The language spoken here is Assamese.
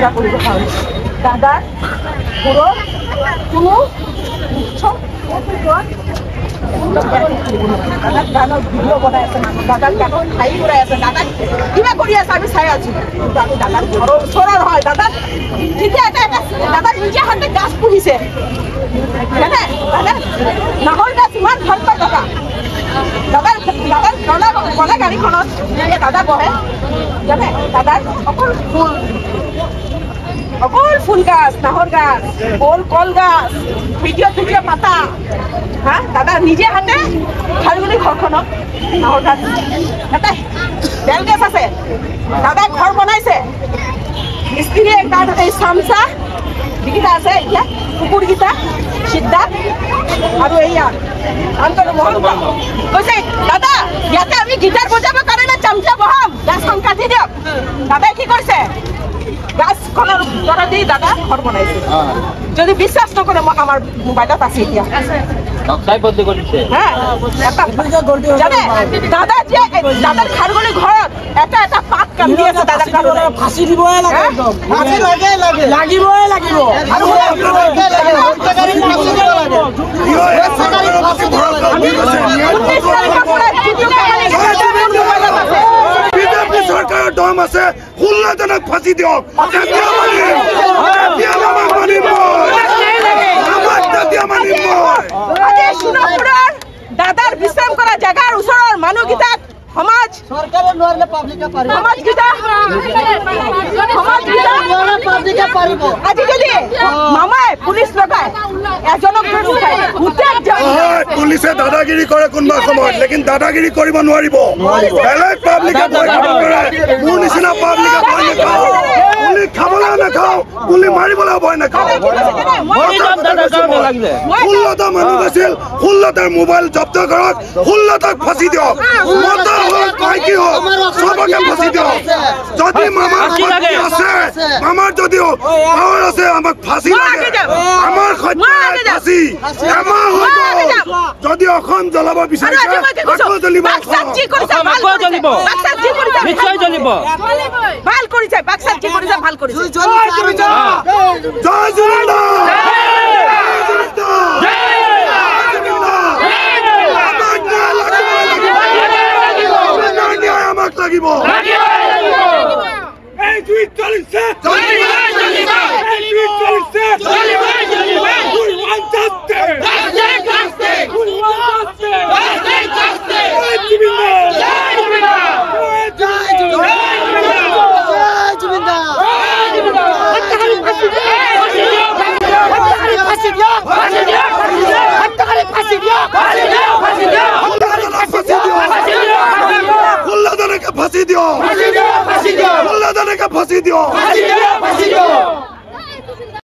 পুৰা কৰিব কাৰণে দাদাৰ কোনো দাদাক গানৰ ভিডিঅ' বনাই আছে দাদাক গানৰ ঠাই উৰাই আছে দাদাক কিবা কৰি আছে আমি চাই আছো কিন্তু আমি দাদাৰ ঘৰৰ ওচৰৰ হয় দাদাক যেতিয়া এটা দাদা নিজে হাতে গাছ পুহিছে জানে দাদা নাহৰ গাছ ইমান ভাল পায় দাদাৰ গলা গাড়ীখনত দাদা বহে জানে দাদাৰ অকল ফুল গাছ নাহৰ গাছ কল গাছ ভিডিঅ' পাতা হা দাদা নিজে হাতে খালগুলি ঘৰখনত নাহৰ গাছ এটা বেল গছ আছে দাদাই ঘৰ বনাইছে মিস্ত্ৰীয়ে তাত এই চামচা যিকেইটা আছে এতিয়া কুকুৰকেইটা সিদ্ধাৰ্থ আৰু এইয়া মহন্ত কৈছে দাদা ইয়াতে আমি গিটাৰ বজাবৰ কাৰণে চামচা বহাম গাছখন কাটি দিয়ক দাদাই কি কৰিছে গাছখনৰ ভিতৰত দি দাদা ঘৰ বনাইছে যদি বিশ্বাস নকৰে মই আমাৰ মোবাইলত আছে এতিয়া দাদা যে দাদাৰ খাৰগলি ঘৰত এটা পাত কান্দি আছে দাদাৰ কাৰণে ফাঁচি দিবই লাগে লাগিবই লাগিব চৰকাৰৰ দম আছে 16 জনক ফাঁচি দিয়ক দাদাৰ বিশ্ৰাম কৰা জাগাৰ ওচৰৰ মানুহকেইটাক সমাজ সৰকাৰে নোৱাৰিলে পাব্লিকে পাৰিব পাব্লিকে পাৰিব আজিকালি মামাই পুলিশ লগায় এজনক পুলিশে দাদাগিৰি কৰে কোনবা সময়ত লেকিন দাদাগিৰি কৰিব নোৱাৰিব বেলেগ পাব্লিকে ভয় খাব কৰে মোৰ নিচিনা পাব্লিকে ভয় নাখাও পুলিশ খাবলৈ নাখাও পুলিশ মাৰিবলৈ ভয় নাখাও 16টা মানুহ আছিল 16টাৰ মোবাইল জব্দ কৰক 16টাক ফাঁচি দিয়ক মাইকি হোক সবকে ফাঁসি দিও যদি মামার আছে মামার যদিও পাওয়ার আছে আমাক ফাঁসি লাগে আমার ফাঁসি এমাহ হইব যদি অসম জ্বলাব বিচাৰিছে আকৌ জ্বলিব নিশ্চয় জ্বলিব ভাল কৰিছে বাক্সাত কি কৰিছে ভাল কৰিছে জয় জুৰিন্দা লাগিব এই দুই চলিছে এই দুই চলিছে we want justice we want ফাঁসি দিও